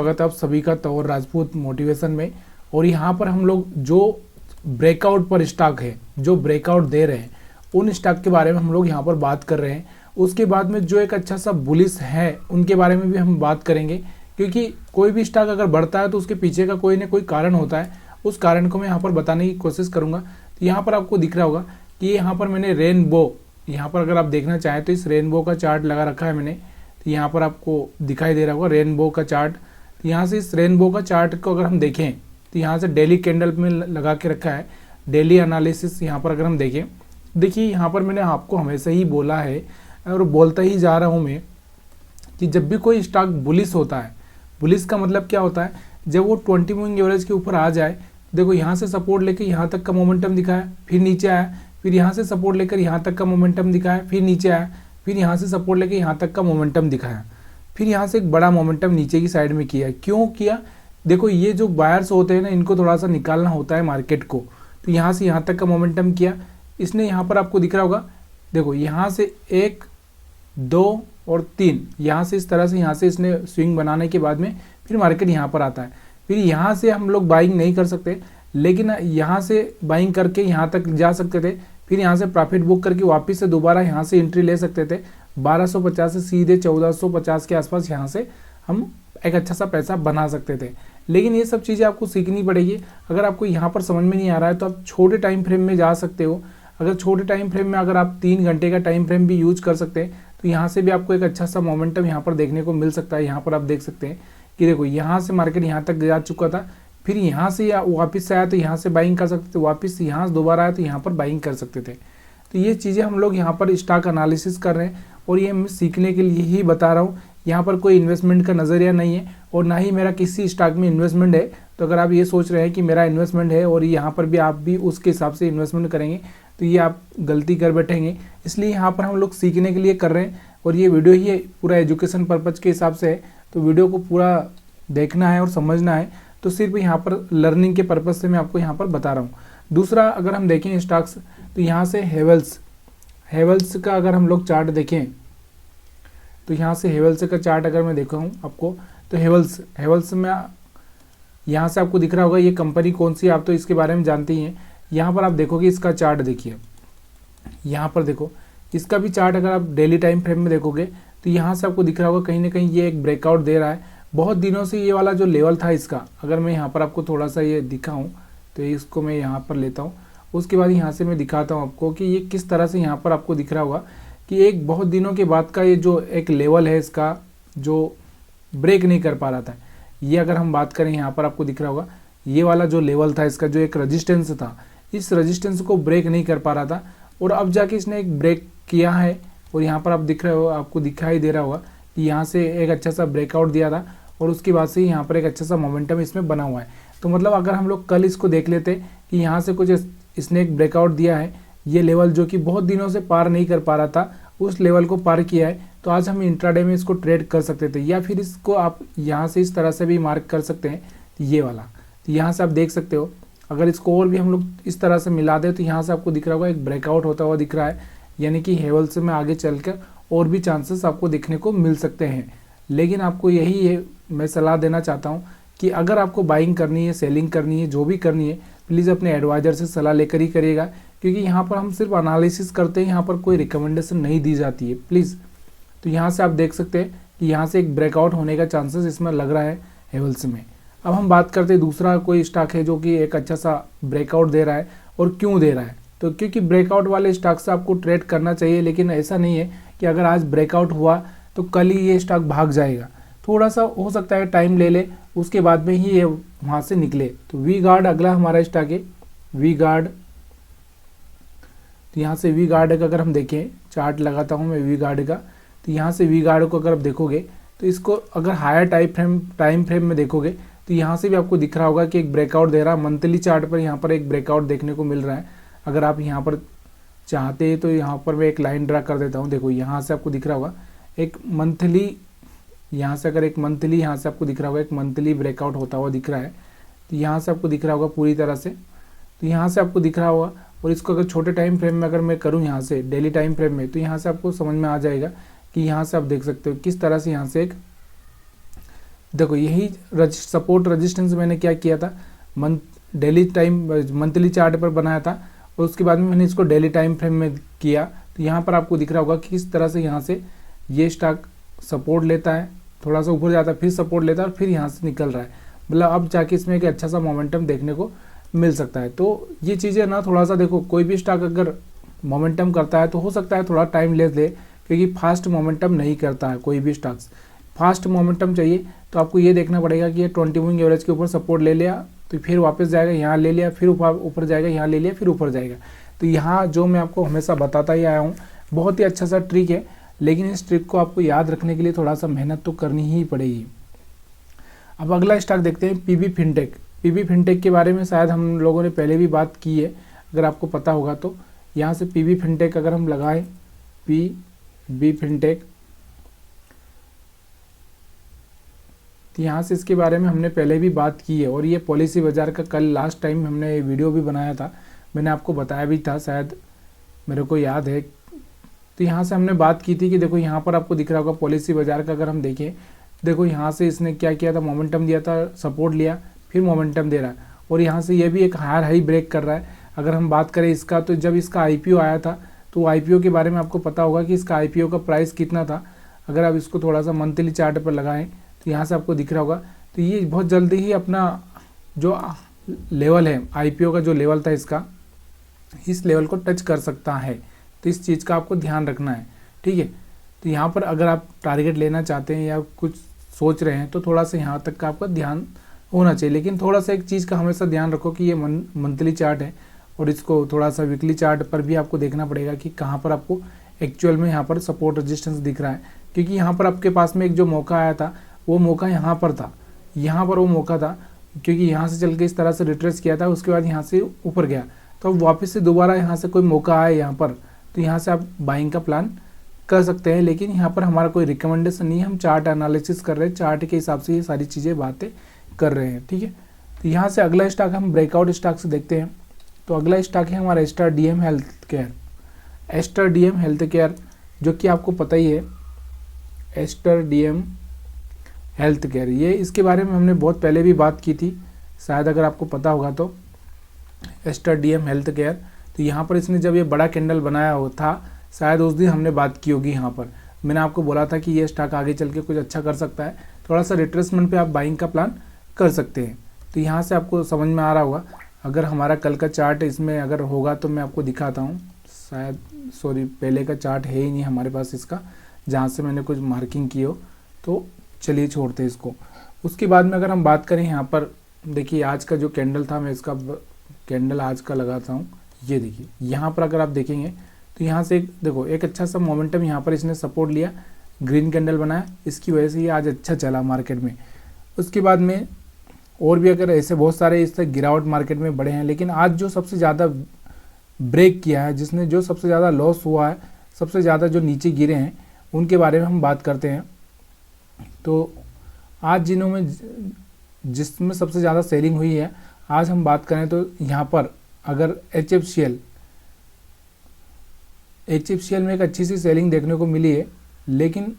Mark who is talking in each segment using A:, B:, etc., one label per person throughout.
A: स्वागत है आप सभी का तौर राजपूत मोटिवेशन में। और यहाँ पर हम लोग जो ब्रेकआउट पर स्टॉक है, जो ब्रेकआउट दे रहे हैं, उन स्टॉक के बारे में हम लोग यहाँ पर बात कर रहे हैं। उसके बाद में जो एक अच्छा सा बुलिश है उनके बारे में भी हम बात करेंगे, क्योंकि कोई भी स्टॉक अगर बढ़ता है तो उसके पीछे का कोई ना कोई कारण होता है। उस कारण को मैं यहाँ पर बताने की कोशिश करूँगा। तो यहाँ पर आपको दिख रहा होगा कि यहाँ पर मैंने रेनबो, यहाँ पर अगर आप देखना चाहें तो इस रेनबो का चार्ट लगा रखा है मैंने। तो यहाँ पर आपको दिखाई दे रहा होगा रेनबो का चार्ट। तो यहाँ से इस रेनबो का चार्ट को अगर हम देखें तो यहाँ से डेली कैंडल में लगा के रखा है, डेली एनालिसिस। यहाँ पर अगर हम देखें, देखिए यहाँ पर मैंने आपको हमेशा ही बोला है और बोलता ही जा रहा हूँ मैं कि जब भी कोई स्टॉक बुलिश होता है, बुलिश का मतलब क्या होता है, जब वो 20 मूविंग एवरेज के ऊपर आ जाए। देखो यहाँ से सपोर्ट लेकर यहाँ तक का मोमेंटम दिखाया, फिर नीचे आया, फिर यहाँ से सपोर्ट लेकर यहाँ तक का मोमेंटम दिखाया, फिर नीचे आया, फिर यहाँ से सपोर्ट लेकर यहाँ तक का मोमेंटम दिखाया, फिर यहाँ से एक बड़ा मोमेंटम नीचे की साइड में किया। क्यों किया? देखो ये जो बायर्स होते हैं ना, इनको थोड़ा सा निकालना होता है मार्केट को। तो यहाँ से यहाँ तक का मोमेंटम किया इसने। यहाँ पर आपको दिख रहा होगा, देखो यहाँ से 1 2 और 3, यहाँ से इस तरह से यहाँ से इसने स्विंग बनाने के बाद में फिर मार्केट यहाँ पर आता है। फिर यहाँ से हम लोग बाइंग नहीं कर सकते, लेकिन यहाँ से बाइंग करके यहाँ तक जा सकते थे, फिर यहाँ से प्रॉफिट बुक करके वापस से दोबारा यहाँ से एंट्री ले सकते थे। 1250 से सीधे 1450 के आसपास यहाँ से हम एक अच्छा सा पैसा बना सकते थे। लेकिन ये सब चीज़ें आपको सीखनी पड़ेगी। अगर आपको यहाँ पर समझ में नहीं आ रहा है तो आप छोटे टाइम फ्रेम में जा सकते हो। अगर छोटे टाइम फ्रेम में अगर आप 3 घंटे का टाइम फ्रेम भी यूज कर सकते हैं तो यहाँ से भी आपको एक अच्छा सा मोमेंटम यहाँ पर देखने को मिल सकता है। यहाँ पर आप देख सकते हैं कि देखो यहाँ से मार्केट यहाँ तक जा चुका था, फिर यहाँ से या वापस से आया तो यहाँ से बाइंग कर सकते थे, वापस यहाँ से दोबारा आया तो यहाँ पर बाइंग कर सकते थे। तो ये चीज़ें हम लोग यहाँ पर स्टॉक एनालिसिस कर रहे हैं और ये मैं सीखने के लिए ही बता रहा हूँ। यहाँ पर कोई इन्वेस्टमेंट का नज़रिया नहीं है और ना ही मेरा किसी स्टॉक में इन्वेस्टमेंट है। तो अगर आप ये सोच रहे हैं कि मेरा इन्वेस्टमेंट है और यहाँ पर भी आप भी उसके हिसाब से इन्वेस्टमेंट करेंगे तो ये आप गलती कर बैठेंगे। इसलिए यहाँ पर हम लोग सीखने के लिए कर रहे हैं और ये वीडियो ही पूरा एजुकेशन पर्पज़ के हिसाब से है। तो वीडियो को पूरा देखना है और समझना है। तो सिर्फ यहाँ पर लर्निंग के पर्पज़ से मैं आपको यहाँ पर बता रहा हूँ। दूसरा अगर हम देखें स्टॉक्स, तो यहाँ से हेवल्स का अगर हम लोग चार्ट देखें तो यहाँ से हेवल्स का चार्ट अगर मैं देखा हूँ आपको, तो हेवल्स में यहाँ से आपको दिख रहा होगा ये कंपनी कौन सी है, आप तो इसके बारे में जानते ही हैं। यहाँ पर आप देखोगे इसका चार्ट देखिए, यहाँ पर देखो इसका भी चार्ट अगर आप डेली टाइम फ्रेम में देखोगे तो यहाँ से आपको दिख रहा होगा कहीं ना कहीं ये एक ब्रेकआउट दे रहा है। बहुत दिनों से ये वाला जो लेवल था इसका, अगर मैं यहाँ पर आपको थोड़ा सा ये दिखाऊँ तो इसको मैं यहाँ पर लेता हूँ, उसके बाद यहाँ से मैं दिखाता हूँ आपको कि ये किस तरह से यहाँ पर आपको दिख रहा होगा कि एक बहुत दिनों के बाद का ये जो एक लेवल है इसका जो ब्रेक नहीं कर पा रहा था। ये अगर हम बात करें यहाँ पर आपको दिख रहा होगा ये वाला जो लेवल था इसका, जो एक रजिस्टेंस था, इस रजिस्टेंस को ब्रेक नहीं कर पा रहा था और अब जाके इसने एक ब्रेक किया है। और यहाँ पर आप दिख रहे हो, आपको दिखाई दे रहा होगा कि यहाँ से एक अच्छा सा ब्रेकआउट दिया था और उसके बाद से यहाँ पर एक अच्छा सा मोमेंटम इसमें बना हुआ है। तो मतलब अगर हम लोग कल इसको देख लेते कि यहाँ से कुछ इसने एक ब्रेकआउट दिया है, ये लेवल जो कि बहुत दिनों से पार नहीं कर पा रहा था, उस लेवल को पार किया है, तो आज हम इंट्राडे में इसको ट्रेड कर सकते थे। या फिर इसको आप यहाँ से इस तरह से भी मार्क कर सकते हैं, ये वाला। तो यहाँ से आप देख सकते हो, अगर इसको और भी हम लोग इस तरह से मिला दें तो यहाँ से आपको दिख रहा होगा एक ब्रेकआउट होता हुआ दिख रहा है, यानी कि हेवल्स में आगे चलकर और भी चांसेस आपको देखने को मिल सकते हैं। लेकिन आपको यही है, मैं सलाह देना चाहता हूँ कि अगर आपको बाइंग करनी है, सेलिंग करनी है, जो भी करनी है, प्लीज़ अपने एडवाइज़र से सलाह लेकर ही करिएगा, क्योंकि यहाँ पर हम सिर्फ एनालिसिस करते हैं, यहाँ पर कोई रिकमेंडेशन नहीं दी जाती है प्लीज़। तो यहाँ से आप देख सकते हैं कि यहाँ से एक ब्रेकआउट होने का चांसेस इसमें लग रहा है हेवल्स में। अब हम बात करते हैं दूसरा कोई स्टॉक है जो कि एक अच्छा सा ब्रेकआउट दे रहा है। और क्यों दे रहा है? तो क्योंकि ब्रेकआउट वाले स्टॉक से आपको ट्रेड करना चाहिए, लेकिन ऐसा नहीं है कि अगर आज ब्रेकआउट हुआ तो कल ही ये स्टॉक भाग जाएगा। थोड़ा सा हो सकता है टाइम ले ले, उसके बाद में ही ये वहाँ से निकले। तो वी गार्ड अगला हमारा स्टॉक है, वी गार्ड। तो यहाँ से वी गार्ड का अगर हम देखें, चार्ट लगाता हूँ मैं वी गार्ड का, तो यहाँ से वी गार्ड को अगर आप देखोगे तो इसको अगर हायर टाइम फ्रेम में देखोगे तो यहाँ से भी आपको दिख रहा होगा कि एक ब्रेकआउट दे रहा है। मंथली चार्ट पर यहाँ पर एक ब्रेकआउट देखने को मिल रहा है। अगर आप यहाँ पर चाहते हैं तो यहाँ पर मैं एक लाइन ड्रा कर देता हूँ। देखो यहाँ से आपको दिख रहा होगा एक मंथली, यहाँ से अगर एक मंथली, यहाँ से आपको दिख रहा होगा एक मंथली ब्रेकआउट होता हुआ दिख रहा है। तो यहाँ से आपको दिख रहा होगा पूरी तरह से, तो यहाँ से आपको दिख रहा होगा। और इसको अगर छोटे टाइम फ्रेम में अगर मैं करूँ यहाँ से डेली टाइम फ्रेम में, तो यहाँ से आपको समझ में आ जाएगा कि यहाँ से आप देख सकते हो किस तरह से यहाँ से एक देखो यही सपोर्ट रेजिस्टेंस मैंने क्या किया था, मंथली चार्ट पर बनाया था और उसके बाद में मैंने इसको डेली टाइम फ्रेम में किया। तो यहाँ पर आपको दिख रहा होगा कि किस तरह से यहाँ से ये स्टॉक सपोर्ट लेता है, थोड़ा सा ऊपर जाता है, फिर सपोर्ट लेता है और फिर यहाँ से निकल रहा है। मतलब अब जाके इसमें एक अच्छा सा मोमेंटम देखने को मिल सकता है। तो ये चीज़ें ना थोड़ा सा देखो, कोई भी स्टॉक अगर मोमेंटम करता है तो हो सकता है थोड़ा टाइम ले क्योंकि फास्ट मोमेंटम नहीं करता है कोई भी स्टॉक्स। फास्ट मोमेंटम चाहिए तो आपको ये देखना पड़ेगा कि ये 20 मूविंग एवरेज के ऊपर सपोर्ट ले लिया तो फिर वापस जाएगा, यहाँ ले लिया, फिर ऊपर जाएगा, यहाँ ले लिया, फिर ऊपर जाएगा। तो यहाँ जो मैं आपको हमेशा बताता ही आया हूँ, बहुत ही अच्छा सा ट्रिक है, लेकिन इस ट्रिक को आपको याद रखने के लिए थोड़ा सा मेहनत तो करनी ही पड़ेगी। अब अगला स्टॉक देखते हैं पीबी फिनटेक। पीबी फिनटेक के बारे में शायद हम लोगों ने पहले भी बात की है, अगर आपको पता होगा तो। यहाँ से पीबी फिनटेक अगर हम लगाएं, पीबी फिनटेक, तो यहाँ से इसके बारे में हमने पहले भी बात की है और ये पॉलिसी बाजार का कल लास्ट टाइम हमने वीडियो भी बनाया था, मैंने आपको बताया भी था, शायद मेरे को याद है। तो यहाँ से हमने बात की थी कि देखो यहाँ पर आपको दिख रहा होगा पॉलिसी बाजार का, अगर हम देखें देखो यहाँ से इसने क्या किया था, मोमेंटम दिया था, सपोर्ट लिया, फिर मोमेंटम दे रहा है और यहाँ से ये भी एक हायर हाई ब्रेक कर रहा है। अगर हम बात करें इसका, तो जब इसका IPO आया था तो IPO के बारे में आपको पता होगा कि इसका IPO का प्राइस कितना था। अगर आप इसको थोड़ा सा मंथली चार्ट पर लगाएं तो यहाँ से आपको दिख रहा होगा, तो ये बहुत जल्दी ही अपना जो लेवल है, IPO का जो लेवल था इसका, इस लेवल को टच कर सकता है। तो इस चीज़ का आपको ध्यान रखना है, ठीक है। तो यहाँ पर अगर आप टारगेट लेना चाहते हैं या कुछ सोच रहे हैं तो थोड़ा सा यहाँ तक का आपका ध्यान होना चाहिए, लेकिन थोड़ा सा एक चीज़ का हमेशा ध्यान रखो कि ये मंथली चार्ट है और इसको थोड़ा सा वीकली चार्ट पर भी आपको देखना पड़ेगा कि कहाँ पर आपको एक्चुअल में यहाँ पर सपोर्ट रेजिस्टेंस दिख रहा है। क्योंकि यहाँ पर आपके पास में एक जो मौका आया था, वो मौका यहाँ पर था, यहाँ पर वो मौका था, क्योंकि यहाँ से चल के इस तरह से रिट्रेस किया था, उसके बाद यहाँ से ऊपर गया, तो अब वापस से दोबारा यहाँ से कोई मौका आया यहाँ पर, तो यहाँ से आप बाइंग का प्लान कर सकते हैं। लेकिन यहाँ पर हमारा कोई रिकमेंडेशन नहीं है, हम चार्ट एनालिसिस कर रहे हैं, चार्ट के हिसाब से ये सारी चीज़ें बातें कर रहे हैं, ठीक है। तो यहाँ से अगला स्टॉक हम ब्रेकआउट स्टॉक से देखते हैं। तो अगला स्टॉक है हमारा Aster DM health care. Aster DM health care, जो कि आपको पता ही है, एस्टर डीएम हेल्थ केयर, ये इसके बारे में हमने बहुत पहले भी बात की थी, शायद अगर आपको पता होगा तो। एस्टर डीएम हेल्थ केयर, तो यहाँ पर इसने जब ये बड़ा कैंडल बनाया हो था, शायद उस दिन हमने बात की होगी। यहाँ पर मैंने आपको बोला था कि ये स्टॉक आगे चल के कुछ अच्छा कर सकता है, थोड़ा सा रिट्रेसमेंट पे आप बाइंग का प्लान कर सकते हैं। तो यहाँ से आपको समझ में आ रहा होगा। अगर हमारा कल का चार्ट इसमें अगर होगा तो मैं आपको दिखाता हूँ, शायद सॉरी पहले का चार्ट है ही नहीं हमारे पास इसका, जहाँ से मैंने कुछ मार्किंग की हो, तो चलिए छोड़ते हैं इसको। उसके बाद में अगर हम बात करें यहाँ पर, देखिए आज का जो कैंडल था, मैं इसका कैंडल आज का लगाता हूँ, ये देखिए यहाँ पर अगर आप देखेंगे तो यहाँ से देखो एक अच्छा सा मोमेंटम यहाँ पर इसने सपोर्ट लिया, ग्रीन कैंडल बनाया, इसकी वजह से ये आज अच्छा चला मार्केट में। उसके बाद में और भी अगर ऐसे बहुत सारे इस तरह गिरावट मार्केट में बढ़े हैं, लेकिन आज जो सबसे ज़्यादा ब्रेक किया है, जिसने जो सबसे ज़्यादा लॉस हुआ है, सबसे ज़्यादा जो नीचे गिरे हैं, उनके बारे में हम बात करते हैं। तो आज जिसमें सबसे ज़्यादा सेलिंग हुई है, आज हम बात करें तो यहाँ पर अगर HFCL में एक अच्छी सी सेलिंग देखने को मिली है, लेकिन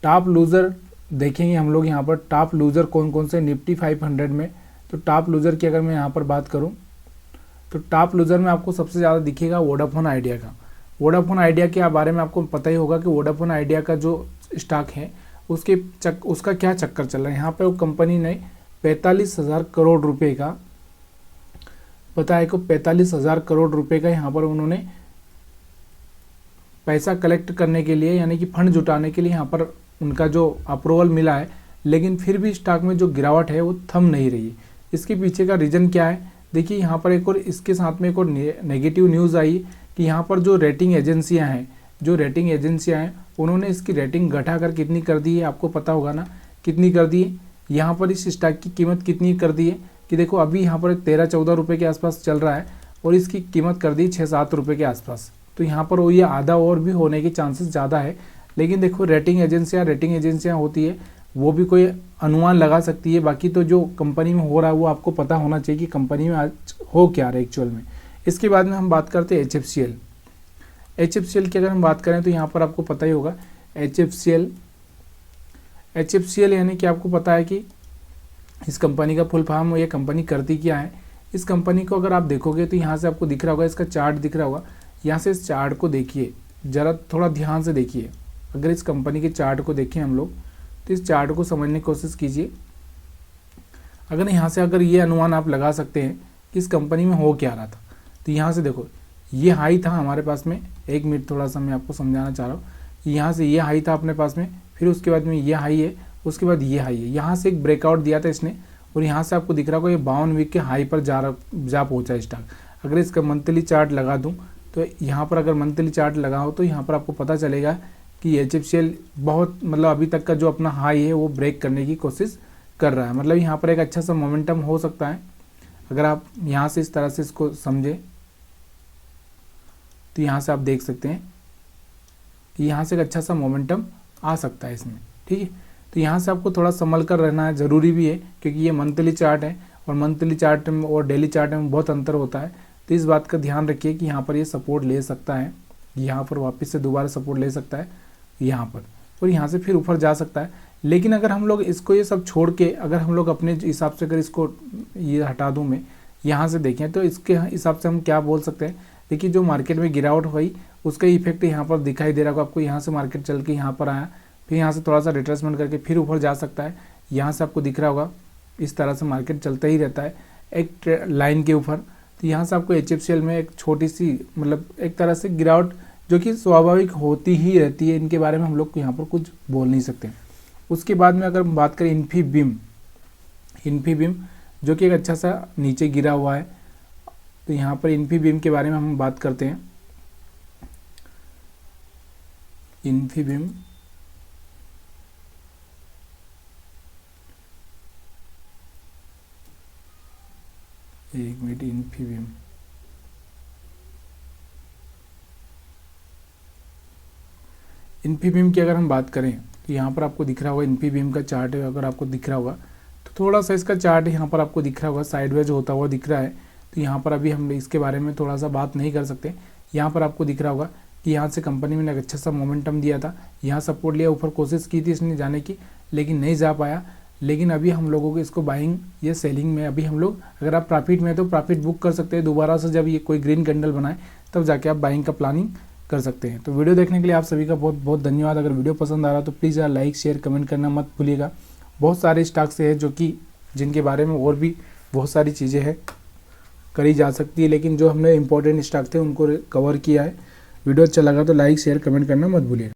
A: टॉप लूज़र देखेंगे हम लोग यहाँ पर, टॉप लूज़र कौन कौन से निफ्टी 500 में। तो टॉप लूज़र की अगर मैं यहाँ पर बात करूँ तो टॉप लूज़र में आपको सबसे ज़्यादा दिखेगा वोडाफोन आइडिया का। वोडाफोन आइडिया के बारे में आपको पता ही होगा कि वोडाफोन आइडिया का जो स्टॉक है उसका क्या चक्कर चल रहा है। यहाँ पर वो कंपनी ने 45,000 करोड़ रुपए का, पता है को 45,000 करोड़ रुपए का यहाँ पर उन्होंने पैसा कलेक्ट करने के लिए, यानी कि फंड जुटाने के लिए यहाँ पर उनका जो अप्रूवल मिला है, लेकिन फिर भी स्टॉक में जो गिरावट है वो थम नहीं रही है। इसके पीछे का रीज़न क्या है, देखिए यहाँ पर एक और इसके साथ में एक और नेगेटिव न्यूज़ आई कि यहाँ पर जो रेटिंग एजेंसियाँ हैं, उन्होंने इसकी रेटिंग घटाकर कितनी कर दी है, आपको पता होगा ना कितनी कर दी है। यहाँ पर इस स्टॉक की कीमत कितनी कर दी है कि देखो अभी यहाँ पर 13-14 रुपये के आसपास चल रहा है और इसकी कीमत कर दी 6-7 रुपये के आसपास। तो यहाँ पर वो ये आधा और भी होने के चांसेस ज़्यादा है। लेकिन देखो रेटिंग एजेंसियाँ होती है, वो भी कोई अनुमान लगा सकती है, बाकी तो जो कंपनी में हो रहा है वो आपको पता होना चाहिए कि कंपनी में आज हो क्या रहा है एक्चुअल में। इसके बाद में हम बात करते हैं HFCL की अगर हम बात करें तो यहाँ पर आपको पता ही होगा HFCL यानी कि आपको पता है कि इस कंपनी का फुल फॉर्म, ये कंपनी करती क्या है। इस कंपनी को अगर आप देखोगे तो यहाँ से आपको दिख रहा होगा, इसका चार्ट दिख रहा होगा। यहाँ से इस चार्ट को देखिए, ज़रा थोड़ा ध्यान से देखिए। अगर इस कंपनी के चार्ट को देखें हम लोग, तो इस चार्ट को समझने की कोशिश कीजिए। अगर यहाँ से अगर ये अनुमान आप लगा सकते हैं कि इस कंपनी में हो क्या रहा था, तो यहाँ से देखो, ये हाई था हमारे पास में। 1 मिनट थोड़ा सा मैं आपको समझाना चाह रहा हूँ। यहाँ से ये हाई था अपने पास में, फिर उसके बाद में ये हाई है, उसके बाद ये हाई है। यहाँ से एक ब्रेकआउट दिया था इसने, और यहाँ से आपको दिख रहा होगा ये 52 वीक के हाई पर जा पहुँचा स्टॉक। अगर इसका मंथली चार्ट लगा दूँ तो यहाँ पर अगर मंथली चार्ट लगाओ तो यहाँ पर आपको पता चलेगा कि HFCL बहुत मतलब अभी तक का जो अपना हाई है वो ब्रेक करने की कोशिश कर रहा है। मतलब यहाँ पर एक अच्छा सा मोमेंटम हो सकता है। अगर आप यहाँ से इस तरह से इसको समझें तो यहाँ से आप देख सकते हैं कि यहाँ से एक अच्छा सा मोमेंटम आ सकता है इसमें, ठीक है। तो यहाँ से आपको थोड़ा संभल कर रहना है, ज़रूरी भी है, क्योंकि ये मंथली चार्ट है और मंथली चार्ट में और डेली चार्ट में बहुत अंतर होता है। तो इस बात का ध्यान रखिए कि यहाँ पर ये सपोर्ट ले सकता है, यहाँ पर वापस से दोबारा सपोर्ट ले सकता है यहाँ पर, और यहाँ से फिर ऊपर जा सकता है। लेकिन अगर हम लोग इसको ये सब छोड़ के अगर हम लोग अपने हिसाब से अगर इसको ये हटा दूँ मैं, यहाँ से देखें तो इसके हिसाब से हम क्या बोल सकते हैं। देखिए जो मार्केट में गिरावट हुई उसका इफेक्ट यहाँ पर दिखाई दे रहा होगा आपको। यहाँ से मार्केट चल के यहाँ पर आया, फिर यहाँ से थोड़ा सा रिट्रेसमेंट करके फिर ऊपर जा सकता है। यहाँ से आपको दिख रहा होगा इस तरह से मार्केट चलता ही रहता है एक लाइन के ऊपर। तो यहाँ से आपको HFCL में एक छोटी सी मतलब एक तरह से गिरावट जो कि स्वाभाविक होती ही रहती है, इनके बारे में हम लोग यहाँ पर कुछ बोल नहीं सकते। उसके बाद में अगर हम बात करें इन्फीबीम जो कि एक अच्छा सा नीचे गिरा हुआ है, तो यहाँ पर इन्फीबीम के बारे में हम बात करते हैं। इन्फीबीम एक मिनट, इन्फीबीम की अगर हम बात करें तो यहाँ पर आपको दिख रहा होगा इन्फीबीम का चार्ट है। अगर आपको दिख रहा होगा तो थोड़ा सा इसका चार्ट यहाँ पर आपको दिख रहा होगा साइडवेज होता हुआ दिख रहा है। तो यहाँ पर अभी हम इसके बारे में थोड़ा सा बात नहीं कर सकते। यहाँ पर आपको दिख रहा होगा कि यहाँ से कंपनी में एक अच्छा सा मोमेंटम दिया था, यहाँ सपोर्ट लिया, ऊपर कोशिश की थी इसने जाने की लेकिन नहीं जा पाया। लेकिन अभी हम लोगों को इसको बाइंग या सेलिंग में अभी हम लोग, अगर आप प्रॉफिट में तो प्रॉफिट बुक कर सकते हैं दोबारा से, जब ये कोई ग्रीन कैंडल बनाए तब जाके आप बाइंग का प्लानिंग कर सकते हैं। तो वीडियो देखने के लिए आप सभी का बहुत बहुत धन्यवाद। अगर वीडियो पसंद आ रहा तो प्लीज़ यार लाइक शेयर कमेंट करना मत भूलिएगा। बहुत सारे स्टॉक्स हैं जो कि जिनके बारे में और भी बहुत सारी चीज़ें हैं करी जा सकती है, लेकिन जो हमने इंपॉर्टेंट स्टॉक थे उनको कवर किया है। वीडियो अच्छा लगा तो लाइक शेयर कमेंट करना मत भूलिएगा।